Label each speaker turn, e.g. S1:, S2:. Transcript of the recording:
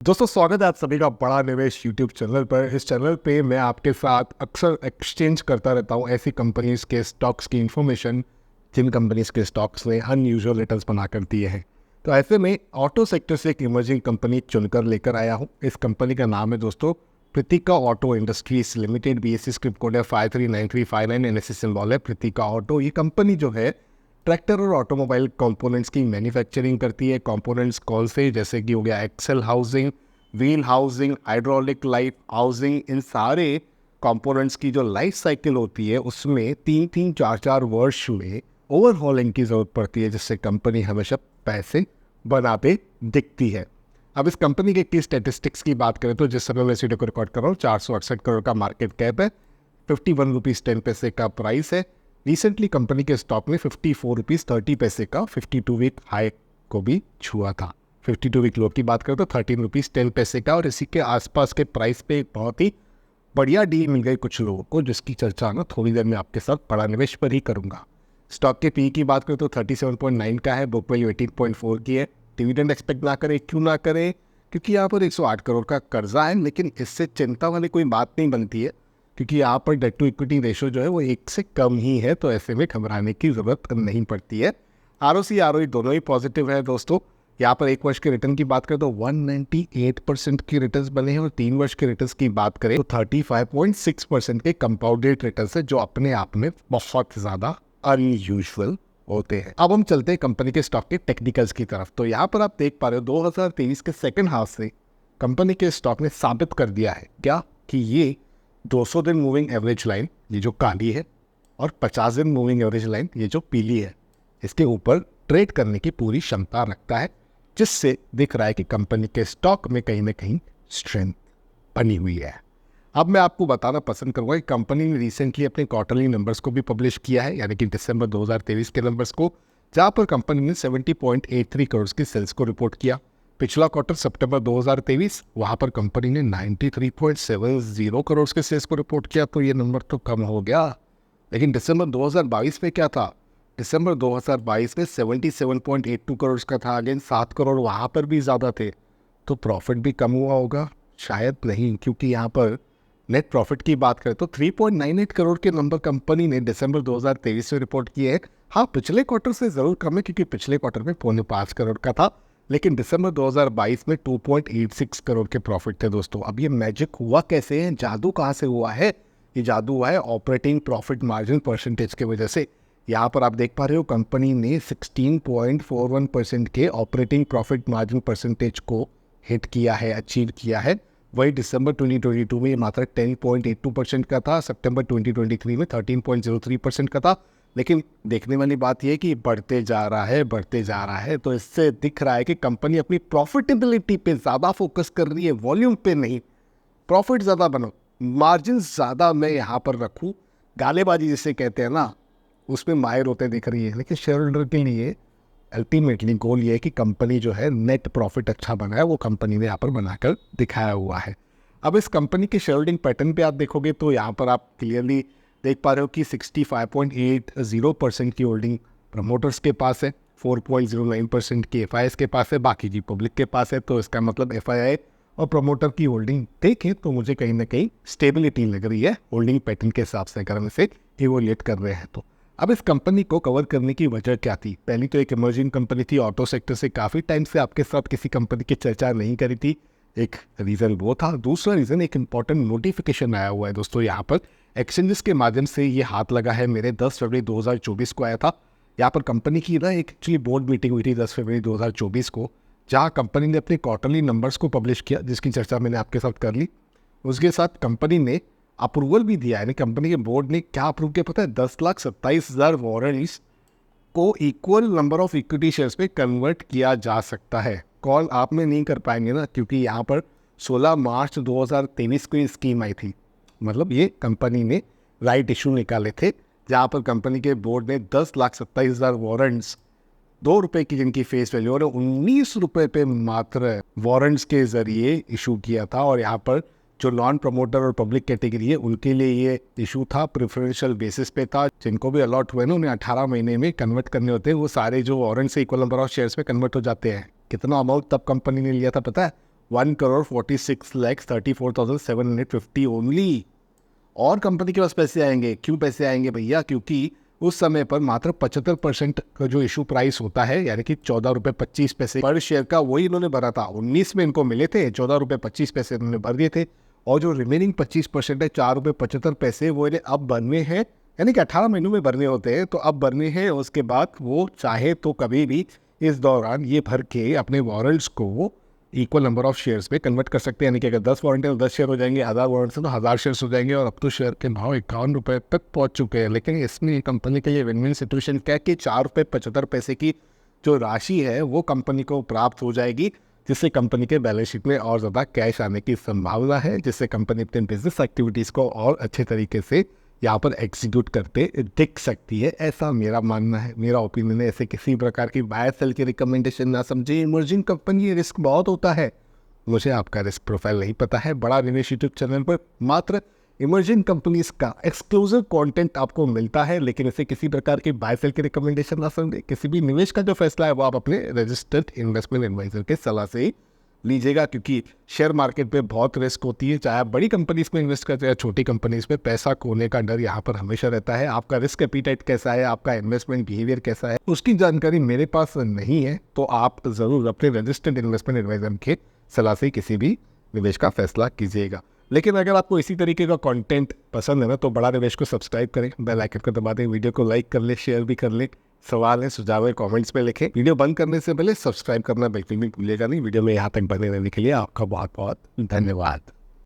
S1: दोस्तों स्वागत है आप सभी का बड़ा निवेश यूट्यूब चैनल पर। इस चैनल पे मैं आपके साथ अक्सर एक्सचेंज करता रहता हूँ ऐसी कंपनीज के स्टॉक्स की इन्फॉर्मेशन जिन कंपनीज के स्टॉक्स ने अनयूजुअल रिटर्न्स बनाकर दिए हैं। तो ऐसे में ऑटो सेक्टर से एक इमर्जिंग कंपनी चुनकर लेकर आया हूँ। इस कंपनी का नाम है दोस्तों Pritika auto industries limited. BSE script code है 539359, NSE सिंबल है प्रतीका ऑटो। ये कंपनी जो है ट्रैक्टर और ऑटोमोबाइल कंपोनेंट्स की मैन्युफैक्चरिंग करती है। कंपोनेंट्स कौन से, जैसे कि हो गया axle housing, wheel housing, hydraulic lift housing. इन सारे कंपोनेंट्स की जो लाइफ साइकिल होती है उसमें 3-4 वर्ष में ओवरहॉलिंग की ज़रूरत पड़ती है, जिससे कंपनी हमेशा पैसे बनाते दिखती है। अब इस कंपनी के की स्टैटिस्टिक्स की बात करें तो जिस समय मैं इस वीडियो को रिकॉर्ड कर रहा हूँ 468 करोड़ का मार्केट कैप है, 51 रुपीज़ 10 पैसे का प्राइस है। रिसेंटली कंपनी के स्टॉक में 54 रुपीज़ 30 पैसे का 52 वीक हाई को भी छुआ था। 52 वीक लो की बात करें तो 13 रुपीज़ 10 पैसे का, और इसी के आसपास के प्राइस पे एक बहुत ही बढ़िया डील मिल गई कुछ लोगों को, जिसकी चर्चा ना थोड़ी देर में आपके साथ बड़ा निवेश पर ही करूंगा। स्टॉक के पी की बात करें तो 37.9 का है, बुक वैल्यू 18.4 की है। डिविडेंड एक्सपेक्ट ना करें, क्यों ना करें? क्योंकि यहाँ पर 108 करोड़ का कर्जा है, लेकिन इससे चिंता वाली कोई बात नहीं बनती है, क्योंकि यहाँ पर डेट टू इक्विटी रेशो जो है वो 1 से कम ही है, तो ऐसे में घबराने की ज़रूरत नहीं पड़ती है। ROC ROE दोनों ही पॉजिटिव है दोस्तों। यहाँ पर 1 वर्ष के रिटर्न की बात करें तो 198% की रिटर्न्स बने हैं, और 3 वर्ष के रिटर्न्स की बात करें तो 35.6% के कंपाउंडेड रिटर्न्स है, जो अपने आप में बहुत ज़्यादा अनयूजुअल होते हैं। अब हम चलते हैं कंपनी के स्टॉक के टेक्निकल्स की तरफ। तो यहाँ पर आप देख पा रहे हो 2023 के सेकेंड हाफ से कंपनी के स्टॉक ने साबित कर दिया है क्या कि ये 200 दिन मूविंग एवरेज लाइन, ये जो काली है, और 50 दिन मूविंग एवरेज लाइन, ये जो पीली है, इसके ऊपर ट्रेड करने की पूरी क्षमता रखता है, जिससे दिख रहा है कि कंपनी के स्टॉक में कहीं ना कहीं स्ट्रेंथ बनी हुई है। अब मैं आपको बताना पसंद करूंगा कि कंपनी ने रिसेंटली अपने क्वार्टरली नंबर्स को भी पब्लिश किया है, यानी कि दिसंबर 2023 के नंबर्स को, जहां पर कंपनी ने 70.83 करोड़ की सेल्स को रिपोर्ट किया। पिछला क्वार्टर सितंबर 2023, वहां पर कंपनी ने 93.70 करोड़ के सेल्स को रिपोर्ट किया, तो ये नंबर तो कम हो गया। लेकिन दिसंबर 2022 में क्या था? दिसंबर 2022 में 77.82 करोड़ का था, अगेन 7 करोड़ वहां पर भी ज़्यादा थे। तो प्रॉफिट भी कम हुआ होगा? शायद नहीं, क्योंकि यहाँ पर नेट प्रॉफिट की बात करें तो 3.98 करोड़ के नंबर कंपनी ने दिसंबर 2023 में रिपोर्ट किए हैं। हाँ, पिछले क्वार्टर से ज़रूर कम है, क्योंकि पिछले क्वार्टर में 5.25 करोड़ का था, लेकिन दिसंबर 2022 में 2.86 करोड़ के प्रॉफिट थे दोस्तों। अब ये मैजिक हुआ कैसे है? जादू कहाँ से हुआ है? ये जादू हुआ है ऑपरेटिंग प्रॉफिट मार्जिन परसेंटेज की वजह से। यहाँ पर आप देख पा रहे हो कंपनी ने 16.41% के ऑपरेटिंग प्रॉफिट मार्जिन परसेंटेज को हिट किया है, अचीव किया है। वही दिसंबर 2022 में ये मात्र 10.82% का था, सितंबर 2023 में 13.03% का था। लेकिन देखने वाली बात यह है कि बढ़ते जा रहा है, बढ़ते जा रहा है। तो इससे दिख रहा है कि कंपनी अपनी प्रॉफिटेबिलिटी पे ज़्यादा फोकस कर रही है, वॉल्यूम पे नहीं। प्रॉफिट ज़्यादा बनो, मार्जिन ज़्यादा मैं यहाँ पर रखूँ, गालेबाजी जिसे कहते हैं ना, उसमें माहिर होते दिख रही है। लेकिन शेयर होल्डर के लिए अल्टीमेटली गोल ये है कि कंपनी जो है नेट प्रॉफिट अच्छा बनाए, वो कंपनी ने यहाँ पर बनाकर दिखाया हुआ है। अब इस कंपनी के शेयर होल्डिंग पैटर्न पे आप देखोगे तो यहाँ पर आप क्लियरली देख पा रहे हो कि 65.80% की होल्डिंग प्रमोटर्स के पास है, 4.09% की FIIs के पास है, बाकी जी पब्लिक के पास है। तो इसका मतलब FII और प्रमोटर की होल्डिंग देखें तो मुझे कहीं ना कहीं स्टेबिलिटी लग रही है होल्डिंग पैटर्न के हिसाब से, अगर हम इसे इवोल्यूट कर रहे हैं तो। अब इस कंपनी को कवर करने की वजह क्या थी? पहली तो एक इमर्जिंग कंपनी थी, ऑटो सेक्टर से काफ़ी टाइम से आपके साथ किसी कंपनी की चर्चा नहीं करी थी, एक रीज़न वो था। दूसरा रीज़न एक इंपॉर्टेंट नोटिफिकेशन आया हुआ है दोस्तों, यहाँ पर एक्सचेंजेस के माध्यम से ये हाथ लगा है, मेरे 10 फरवरी 2024 को आया था। यहाँ पर कंपनी की ना एक एक्चुअली बोर्ड मीटिंग हुई थी 10 फरवरी 2024 को, जहाँ कंपनी ने अपने क्वार्टरली नंबर्स को पब्लिश किया, जिसकी चर्चा मैंने आपके साथ कर ली। उसके साथ कंपनी ने अप्रूवल भी दिया, यानी कंपनी के बोर्ड ने क्या अप्रूव किया पता है? 10,27,000 वारंट्स को equal number of equity shares पे कन्वर्ट किया जा सकता है। कॉल आप में नहीं कर पाएंगे ना, क्योंकि यहाँ पर 16 मार्च 2023 को ये स्कीम आई थी। मतलब ये कंपनी ने राइट इशू निकाले थे, जहाँ पर कंपनी के बोर्ड ने 10,27,000 वारंट्स, ₹2 की जिनकी फेस वैल्यू और ₹19 पे मात्र वारंट्स के जरिए इशू किया था। और यहाँ पर जो नॉन प्रमोटर और पब्लिक कैटेगरी है उनके लिए ये इशू था, प्रेफरेंशियल बेसिस पे था। जिनको भी अलॉट हुए ना उन्हें 18 महीने में कन्वर्ट करने होते हैं, वो सारे जो वारंट से इक्वल नंबर ऑफ शेयर्स में कन्वर्ट हो जाते हैं। कितना अमाउंट तब कंपनी ने लिया था पता है? 1,46,34,750 ओनली। और कंपनी के पास पैसे आएंगे, क्यों पैसे आएंगे भैया? क्योंकि उस समय पर मात्र 75% का जो इशू प्राइस होता है, यानी कि 14 रुपये 25 पैसे पर शेयर का, वही इन्होंने भरा था। 19 में इनको मिले थे 14 रुपये 25 पैसे, इन्होंने भर दिए थे। और जो रिमेनिंग 25% है, 4 रुपये 75 पैसे, वो इन्हें अब भरने हैं, यानी कि 18 महीनों में भरने होते हैं, तो अब भरने हैं। उसके बाद वो चाहे तो कभी भी इस दौरान ये भर के अपने वारंट्स को इक्वल नंबर ऑफ शेयर्स में कन्वर्ट कर सकते हैं। यानी कि अगर 10 वारंट है तो 10 शेयर हो जाएंगे, 1000 वारंट है तो 1000 शेयर्स हो जाएंगे। और अब तो शेयर के भाव 51 रुपये तक पहुंच चुके हैं। लेकिन इसमें कंपनी का ये विन विन सिचुएशन क्या है कि 4 रुपये 75 पैसे की जो राशि है वो कंपनी को प्राप्त हो जाएगी, जिससे कंपनी के बैलेंस शीट में और ज़्यादा कैश आने की संभावना है, जिससे कंपनी अपने बिजनेस एक्टिविटीज़ को और अच्छे तरीके से यहाँ पर एग्जीक्यूट करते दिख सकती है। ऐसा मेरा मानना है, मेरा ओपिनियन है। ऐसे किसी प्रकार की बाय सेल की रिकमेंडेशन ना समझे। इमर्जिंग कंपनी रिस्क बहुत होता है, मुझे आपका रिस्क प्रोफाइल नहीं पता है। बड़ा निवेश यूट्यूब चैनल पर मात्र इमर्जिंग कंपनीज का एक्सक्लूसिव कंटेंट आपको मिलता है, लेकिन इसे किसी प्रकार की बाय सेल की रिकमेंडेशन ना समझे। किसी भी निवेश का जो फैसला है वो आप अपने रजिस्टर्ड इन्वेस्टमेंट एडवाइजर के सलाह से ही लीजिएगा, क्योंकि शेयर मार्केट पे बहुत रिस्क होती है। चाहे आप बड़ी कंपनीज में इन्वेस्ट करते हैं या छोटी कंपनीज में, पैसा खोने का डर यहाँ पर हमेशा रहता है। आपका रिस्क एपीटाइट कैसा है, आपका इन्वेस्टमेंट बिहेवियर कैसा है, उसकी जानकारी मेरे पास नहीं है। तो आप ज़रूर अपने रजिस्टर्ड इन्वेस्टमेंट एडवाइजर के सलाह से किसी भी निवेश का फैसला कीजिएगा। लेकिन अगर आपको इसी तरीके का कंटेंट पसंद है ना, तो बड़ा निवेश को सब्सक्राइब करें, बेल आइकन को दबा दें, वीडियो को लाइक कर ले, शेयर भी कर ले। सवाल है, सुझाव है, कमेंट्स में लिखें। वीडियो बंद करने से पहले सब्सक्राइब करना बिल्कुल भी भूलिएगा नहीं। वीडियो में यहाँ तक बने रहने के लिए आपका बहुत बहुत धन्यवाद।